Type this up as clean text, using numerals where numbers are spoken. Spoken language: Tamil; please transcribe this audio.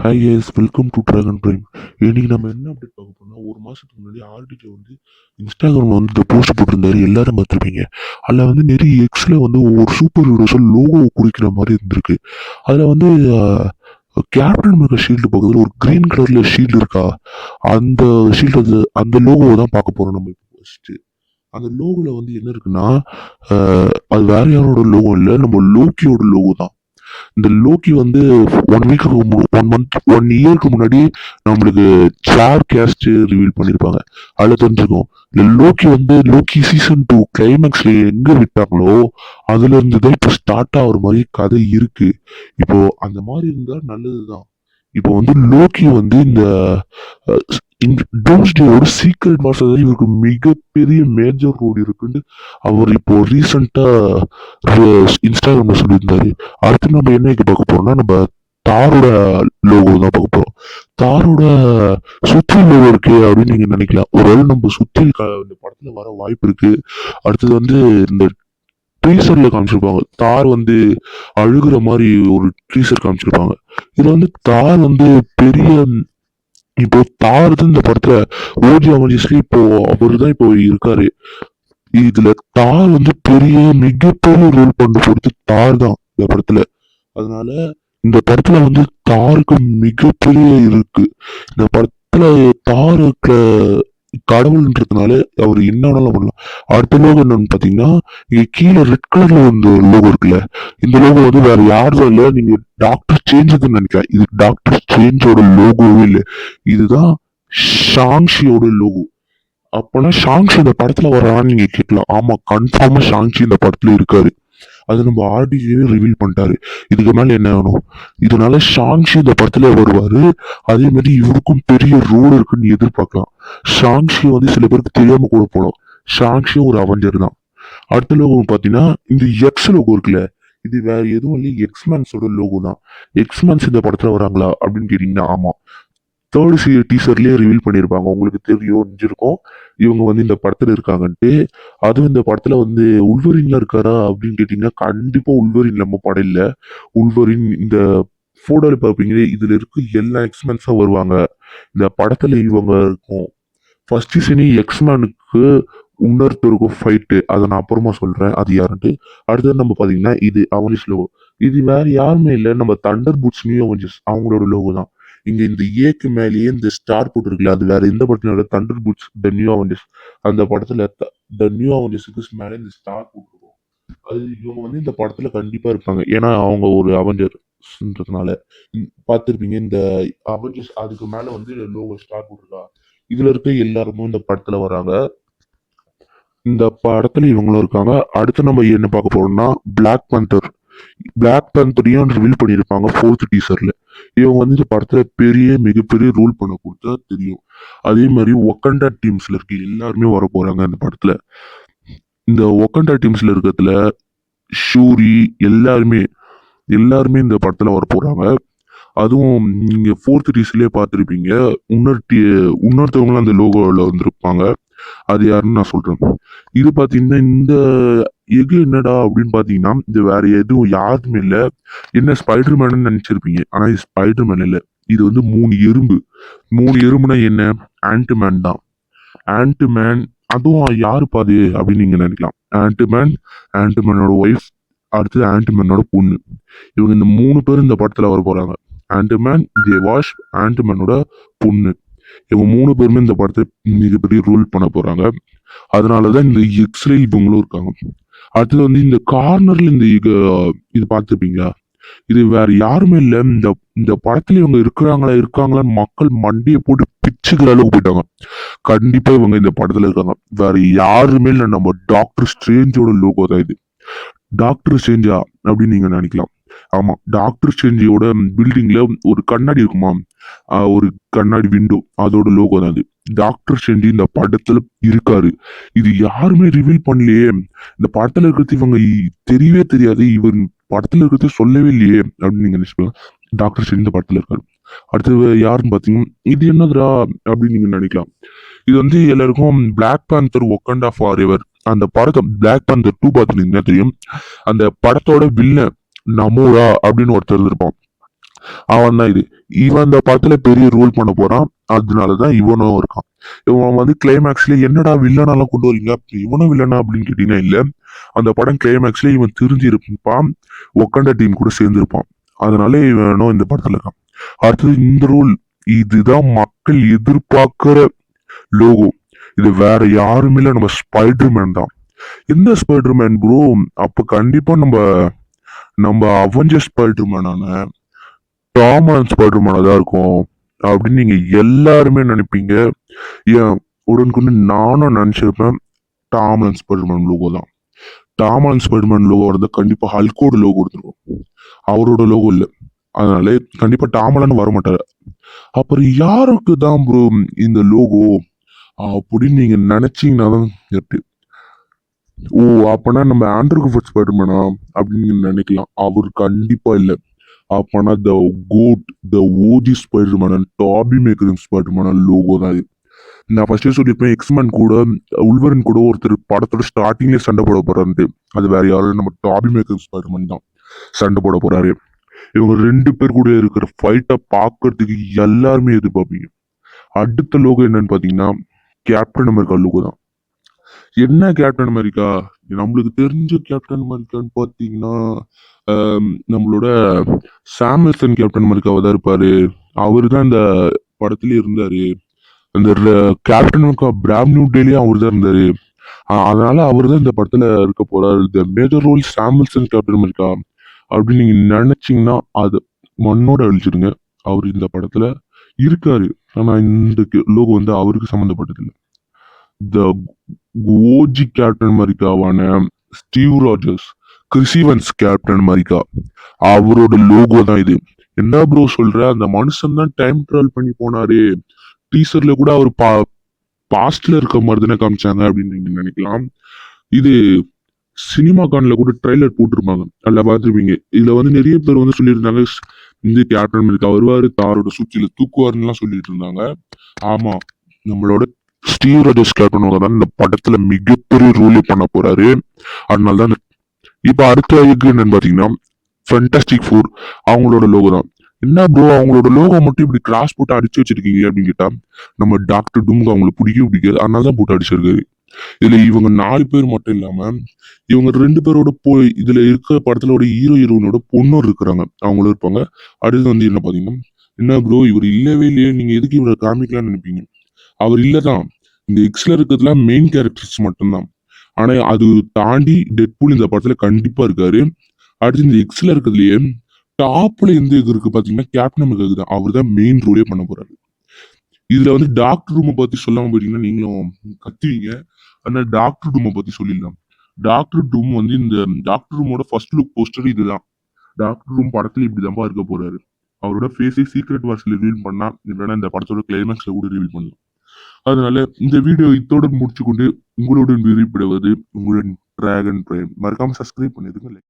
Hi guys, welcome to dragon prime. இன்னைக்கு நம்ம என்ன அப்டேட் பார்க்க போறோம்னா, ஒரு மாசத்துக்கு முன்னாடி ஆர்டிஜே வந்து இன்ஸ்டாகிராம்ல வந்து இந்த போஸ்ட் போட்டிருந்தாரு. எல்லாரும் பார்த்துருப்பீங்க. அதில் வந்து நிறைய எக்ஸ்ல வந்து ஒவ்வொரு சூப்பர் ஹீரோஸை லோகோ குறிக்கிற மாதிரி இருந்திருக்கு. அதில் வந்து கேப்டன் அமெரிக்கா ஷீல்டு பக்கத்தில் ஒரு கிரீன் கலர்ல ஷீல்டு இருக்கா, அந்த ஷீல்டு அந்த லோகோவை தான் பார்க்க போறோம் நம்ம இப்போ ஃபர்ஸ்ட். அந்த லோகோல வந்து என்ன இருக்குன்னா, அது வேற யாரோட லோகோ இல்லை, நம்ம லோக்கியோட லோகோ தான். இந்த லோக்கி வந்து 1 வீக்குக்கு 1 மந்த் 1 இயருக்கு முன்னாடி நம்மளுக்கு ஸ்டார் கேஸ்ட் ரிவீல் பண்ணியிருப்பாங்க. அதில் தெரிஞ்சுக்கும் இந்த லோக்கி வந்து லோக்கி சீசன் 2 கிளைமேக்ஸ்ல எங்க விட்டாங்களோ அதுல இருந்து தான் இப்போ ஸ்டார்ட் ஆகுற மாதிரி கதை இருக்கு. இப்போ அந்த மாதிரி இருந்தா நல்லதுதான். இப்போ வந்து லோக்கி வந்து இந்த டூம்ஸ்டேயோட சீக்ரெட் மாஸ்டர் இவருக்கு மிகப்பெரிய மேஜர் ரோல் இருக்குன்னு அவர் இப்போ ரீசெண்டா இன்ஸ்டாகிராம்ல சொல்லியிருந்தாரு. அடுத்து நம்ம என்ன பார்க்க போறோம்னா, நம்ம தாரோட லோகோ தான் பார்க்க போறோம். தாரோட சுத்தி லோகோ இருக்கு அப்படின்னு நீங்க நினைக்கலாம். ஒருவேளை நம்ம சுத்தி இந்த படத்துல வர வாய்ப்பு இருக்கு. அடுத்தது வந்து இந்த ட்ரீசர்ல காமிச்சிருப்பாங்க, தார் வந்து அழுகுற மாதிரி ஒரு ட்ரீசர் காமிச்சிருப்பாங்க. இதுல வந்து தார் வந்து பெரிய இப்போ தார் தான் இந்த படத்துல ஓஜி அவெஞ்சர்ஸ்ல இப்போ அவரு தான் இப்போ இருக்காரு. இதுல தார் வந்து மிகப்பெரிய ரோல் பண்ண பொறுத்து தார் தான் இந்த படத்துல. அதனால இந்த படத்துல வந்து தாருக்கு மிகப்பெரிய இருக்கு. இந்த படத்துல தாருக்கு கடவுள்ன்றதுனால அவர் என்ன வேணாலும் பண்ணலாம். அடுத்த லோகோ என்னன்னு பாத்தீங்கன்னா, இங்க கீழே ரெட் கலர்ல வந்து லோகோ இருக்குல்ல, இந்த லோகோ வந்து வேற யாரும் இல்ல, நீங்க டாக்டர் சேஞ்சுன்னு நினைக்கிறேன். இது டாக்டர் சேஞ்சோட லோகோவே இல்லை, இதுதான் ஷாங்ஷியோட லோகோ. அப்பனா ஷாங்ஷி இந்த படத்துல வர்றான்னு நீங்க கேட்கலாம். ஆமா, கன்ஃபார்மா ஷாங்ஷி இந்த படத்துல இருக்காரு. அது நம்ம ஆர்டிஜியே ரிவீல் பண்ணிட்டாரு. இதுக்கு மேல என்ன வேணும்? இதனால ஷாங்ஷி இந்த படத்துல வருவாரு. அதே மாதிரி இவருக்கும் பெரிய ரோல் இருக்குன்னு எதிர்பார்க்கலாம். ஷாங்ஷி வந்து சில பேருக்கு தெரியாம கூட போகலாம். ஷாங்ஷியும் ஒரு அவெஞ்சர் தான். அடுத்த லோகோ பாத்தீங்கன்னா, இந்த எக்ஸ் லோகோ இருக்குல்ல, இது வேற எதுவும் இல்லை, எக்ஸ்மேன்ஸோட லோகோ தான். எக்ஸ்மேன்ஸ் இந்த படத்துல வராங்களா அப்படின்னு கேட்டீங்கன்னா ஆமா. தேர்ட் டீசர்லயே ரிவீல் பண்ணியிருப்பாங்க. உங்களுக்கு தெரிஞ்சிருக்கும் இவங்க வந்து இந்த படத்துல இருக்காங்கன்ட்டு. அதுவும் இந்த படத்துல வந்து உள்வரின்ல இருக்காரா அப்படின்னு கேட்டீங்கன்னா கண்டிப்பா உள்வரின் நம்ம படம் இல்ல. உள்வரின் இந்த போட்டோல பாப்பீங்க, இதுல இருக்க எல்லா எக்ஸ்மென்ஸும் வருவாங்க இந்த படத்துல. இவங்க இருக்கும் ஃபர்ஸ்ட் சீனி எக்ஸ்மேனுக்கு இன்னொருத்தருக்கும் ஃபைட்டு, அதை நான் அப்புறமா சொல்றேன் அது யாருன்ட்டு. அடுத்தது நம்ம பாத்தீங்கன்னா இது அவெஞ்சர்ஸ் லோகோ. இது வேற யாருமே இல்லை, நம்ம தண்டர் பூட்ஸ் நியூ அவெஞ்சர்ஸ் அவங்களோட லோகோ தான். இங்க இந்த ஏக்கு மேலேயே இந்த ஸ்டார் போட்டுருக்குல்ல, அது வேற எந்த படத்துல Thunder boots the new Avengers அந்த படத்துல த நியூ அவெஞ்சர்ஸுக்கு மேலே இந்த ஸ்டார் போட்டுருக்கோம். அது இவங்க வந்து இந்த படத்துல கண்டிப்பா இருப்பாங்க, ஏன்னா அவங்க ஒரு அவெஞ்சர்ஸ்ன்றதுனால. பார்த்துருப்பீங்க இந்த அவெஞ்சர்ஸ் அதுக்கு மேல வந்து லோகோ ஸ்டார் போட்டிருக்கா. இதுல இருக்க எல்லாருமே இந்த படத்துல வராங்க. இந்த படத்துல இவங்களும் இருக்காங்க. அடுத்து நம்ம என்ன பார்க்க போறோம்னா, பிளாக் பந்தர். பிளாக் பந்தரையும் ரிவீல் பண்ணியிருப்பாங்க ஃபோர்த் டீசர்ல. இவங்க வந்து இந்த படத்துல மிகப்பெரிய ரோல் பண்ண கொடுத்தா தெரியும். அதே மாதிரி ஒக்கண்டா டீம்ஸ்ல இருக்க எல்லாருமே வர போறாங்க இந்த படத்துல. இந்த ஒக்கண்டா டீம்ஸ்ல இருக்கிறதுல ஷூரி எல்லாருமே இந்த படத்துல வர போறாங்க. அதுவும் நீங்க ஃபோர்த் டீசர்லயே பார்த்துருப்பீங்க. இன்னொருத்தவங்களும் அந்த லோகோல வந்திருப்பாங்க. அது யாருன்னு நான் சொல்றேன். இது பாத்தீங்கன்னா இந்த எது என்னடா அப்படின்னு பாத்தீங்கன்னா, இது வேற எதுவும் யாருமே இல்ல. என்ன ஸ்பைடர்மேன் நினைச்சிருப்பீங்க, ஆனா இது ஸ்பைடர்மேன் இல்ல. இது வந்து 3 எறும்புனா என்ன? ஆன்ட்மேன் தான். ஆன்ட்மேன். அதுவும் யாருப்பா அது அப்படின்னு நீங்க நினைக்கலாம். ஆன்ட்மேன், ஆன்ட்மேனோட ஒய்ஃப், அடுத்தது ஆன்ட்மேனோட பொண்ணு. இவங்க இந்த 3 பேரும் இந்த படத்துல வர போறாங்க. ஆன்ட்மேன், ஜே வாஷ், ஆன்ட்மேனோட பொண்ணு. இவங்க 3 பேருமே இந்த படத்தை மிகப்பெரிய ரோல் பண்ண போறாங்க. அதனாலதான் இந்த எக்ஸ்ரே இவங்களும் இருக்காங்க. அடுத்தது வந்து இந்த கார்னர்ல இந்த இது பார்த்துருப்பீங்களா? இது வேற யாருமே இல்ல. இந்த இந்த படத்துல இவங்க இருக்காங்களான்னு மக்கள் மண்டையை போட்டு பிச்சுக்கிற அளவுக்கு போயிட்டாங்க. கண்டிப்பா இவங்க இந்த படத்துல இருக்காங்க. வேற யாருமே இல்ல, நம்ம டாக்டர் ஸ்ட்ரேஞ்சோட லோகோ தான் இது. டாக்டர் ஸ்ட்ரேஞ்சா அப்படின்னு நீங்க நினைக்கலாம். ஆமா, டாக்டர் ஸ்ட்ரேஞ்சோட பில்டிங்ல ஒரு கண்ணாடி இருக்குமா, ஒரு கண்ணாடி விண்டோ, அதோட லோகோ தான் அது. டாக்டர் ஸ்ட்ரேஞ்ச் இந்த படத்துல இருக்காரு. இது யாருமே ரிவீல் பண்ணலையே. இந்த படத்துல இருக்கிறது இவங்க தெரியவே தெரியாது, இவர் படத்துல இருக்கிறது சொல்லவே இல்லையே அப்படின்னு நீங்க நினைச்சுக்கலாம். டாக்டர் ஸ்ட்ரேஞ்ச் இந்த படத்துல இருக்காரு. அடுத்தது யாருன்னு பாத்தீங்கன்னா, இது என்னதுடா அப்படின்னு நீங்க நினைக்கலாம். இது வந்து எல்லாருக்கும் பிளாக் பேந்தர் ஒக்கண்டா ஃபார் எவர் அந்த படத்தை பிளாக் பேந்தர் 2 பார்த்துருந்தீங்கன்னா தெரியும். அந்த படத்தோட வில்லன் நமோரா அப்படின்னு ஒருத்தர் இருப்பான். அவன் தான் இது. இவன் இந்த படத்துல பெரிய ரோல் பண்ண போறான். அதனாலதான் இவனும் இருக்கான். இவன் வந்து கிளைமேக்ஸ்ல என்னடா வில்லனெல்லாம் கொண்டு வரீங்க, இவனும் வில்லனா அப்படின்னு கேட்டீங்கன்னா இல்ல. அந்த படம் கிளைமேக்ஸ்ல இவன் திருந்தி இருப்பான், ஒக்கண்டா டீம் கூட சேர்ந்திருப்பான். அதனால இவனும் இந்த படத்துல இருக்கான். அடுத்தது இந்த ரோல், இதுதான் மக்கள் எதிர்பார்க்கிற லோகோ. இது வேற யாருமே இல்ல, நம்ம ஸ்பைடர்மேன் தான். எந்த ஸ்பைடர்மேன் ப்ரோ? அப்ப கண்டிப்பா நம்ம நம்ம அவெஞ்சர்ஸ் ஸ்பைடர்மேனான டாம் ஹாலண்ட் ஸ்பைடர்மேனா தான் இருக்கும் அப்படின்னு நீங்க எல்லாருமே நினைப்பீங்க. ஏன் உடனுக்குன்னு நானும் நினைச்சிருப்பேன். டாம் ஹாலண்ட் ஸ்பைடர்மேன் லோகோ தான். டாம் ஹாலண்ட் ஸ்பைடர்மேன் லோகோ வந்து கண்டிப்பா ஹல்கோட லோகோ கொடுத்துருக்கும். அவரோட லோகோ இல்ல. அதனால கண்டிப்பா டாம் ஹாலண்ட் வர மாட்டாரு. அப்புறம் யாருக்கு தான் ப்ரோ இந்த லோகோ அப்படின்னு நீங்க நினைச்சீங்கன்னா தான் கரெக்ட். ஓ, அப்பனா நம்ம ஆண்ட்ரூ கிரிஃபித் ஸ்பைடர்மேனா அப்படின்னு நீங்க நினைக்கலாம். அவர் கண்டிப்பா இல்ல. அப்பனா the goat, the OG Spiderman, Toby மேக்கரின் ஸ்பைடர்மேன் லோகோ தான் இது. நான் ஃபர்ஸ்டே சொல்லியிருப்பேன், எக்ஸ்மேன் கூட உல்வரின் கூட ஒருத்தர் படத்தோட ஸ்டார்டிங்ல சண்டை போட போறாரு. அது வேற யாரும் நம்ம டாபி மேக்கர் ஸ்பைடர்மேன் தான் சண்டை போட போறாரு. இவங்க 2 பேர் கூட இருக்கிற ஃபைட்டை பார்க்கறதுக்கு எல்லாருமே எதிர்பார்ப்பீங்க. அடுத்த லோகோ என்னன்னு பாத்தீங்கன்னா கேப்டன் அமெரிக்கா லோகோ தான். என்ன கேப்டன் அமெரிக்கா? நம்மளுக்கு தெரிஞ்ச கேப்டன் அமெரிக்கான்னு பாத்தீங்கன்னா நம்மளோட சாமுஎல்சன் கேப்டன் அமெரிக்காவா தான் இருப்பாரு. அவரு தான் இந்த படத்துலயே இருந்தாரு. அந்த கேப்டன் அமெரிக்கா பிராம் நியூ டேலயும் அவர் தான் இருந்தாரு. அதனால அவர் தான் இந்த படத்துல இருக்க போறாரு. The major role Samuelson captain America அப்படின்னு நீங்க நினைச்சீங்கன்னா அது மண்ணோட அழிச்சிடுங்க. அவர் இந்த படத்துல இருக்காரு. ஆனா இந்த லோகோ வந்து அவருக்கு சம்மந்தப்பட்டது இல்லை. த ஓஜி கேப்டன் அமெரிக்காவான Steve Rogers, Chris Evans captain America, அவரோட லோகோ தான் இது. என்ன ப்ரோ சொல்ற? அந்த மனுஷன் தான் டைம் டிராவல் பண்ணி போனாரு. டீசர்ல கூட அவர் பாஸ்ட்ல இருக்க மாதிரி தானே காமிச்சாங்க அப்படின்னு நீங்க நினைக்கலாம். இது சினிமா கான்ல கூட ட்ரைலர் போட்டிருப்பாங்க. அதுல பார்த்துருப்பீங்க. இதுல வந்து நிறைய பேர் வந்து சொல்லியிருந்தாங்க, இந்த கேப்டன் அமெரிக்கா வருவாரு, தாரோட சூழ்ச்சியில தூக்குவாருன்னு எல்லாம் சொல்லிட்டு இருந்தாங்க. ஆமா, நம்மளோட ஸ்டீவ் ராஜர்ஸ் கேப்டன் தான் இந்த படத்துல மிகப்பெரிய ரோலே பண்ண போறாரு. அதனாலதான் இப்ப அடுத்த இதுக்கு என்னன்னு பாத்தீங்கன்னா ஃபென்டாஸ்டிக் ஃபோர், அவங்களோட லோகோ தான். என்ன ப்ரோ அவங்களோட லோகோ மட்டும் இப்படி கிராஸ் போட்டு அடிச்சு வச்சிருக்கீங்க அப்படின்னு கேட்டா, நம்ம டாக்டர் டூம்க்கு அவங்களுக்கு பிடிக்கவே அதனால தான் போட்டு அடிச்சிருக்காரு. இதுல இவங்க 4 பேர் மட்டும் இல்லாம இவங்க 2 பேரோட போய் இதுல இருக்கிற படத்துல ஹீரோ ஹீரோயினோட பொண்ணும் இருக்கிறாங்க. அவங்களும் இருப்பாங்க. அடுத்து வந்து என்ன பாத்தீங்கன்னா, என்ன ப்ரோ இவர் இல்லவே இல்லையே, நீங்க எதுக்கு இவரை காமிக்கலாம்னு நினைப்பீங்க. அவர் இல்லதான். இந்த எக்ஸ்ல இருக்கிறதுலாம் மெயின் கேரக்டர்ஸ் மட்டும்தான். ஆனா அது தாண்டி டெட்பூல் இந்த படத்துல கண்டிப்பா இருக்காரு. அடுத்து இந்த எக்ஸ்ல இருக்கிறதுலயே டாப்ல எந்த இது இருக்கு பாத்தீங்கன்னா கேப்டன் அமெரிக்கா தான். அவர் தான் மெயின் ரோலே பண்ண போறாரு. இதுல வந்து டாக்டர் ரூமை பத்தி சொல்லாம போயிட்டீங்கன்னா நீங்களும் கத்துவீங்க. அதனால டாக்டர் ரூமை பத்தி சொல்லிடலாம். டாக்டர் டூம் வந்து இந்த டாக்டர் ரூமோட ஃபர்ஸ்ட் லுக் போஸ்டர் இதுதான். டாக்டர் ரூம் படத்துல இப்படிதான்ப்பா இருக்க போறாரு. அவரோட ஃபேஸை சீக்ரெட் வார்ஸ்ல ரிவீல் பண்ணா இல்லைன்னா இந்த படத்தோட கிளைமேக்ஸ்ல கூட ரிவீல் பண்ணலாம். அதனால இந்த வீடியோ இத்தோட முடிச்சுக்கொண்டு உங்களுடன் விரிவிடுவது உங்களுடன் டிராகன் பிரைம். மறக்காம சப்ஸ்கிரைப் பண்ணிடுங்க.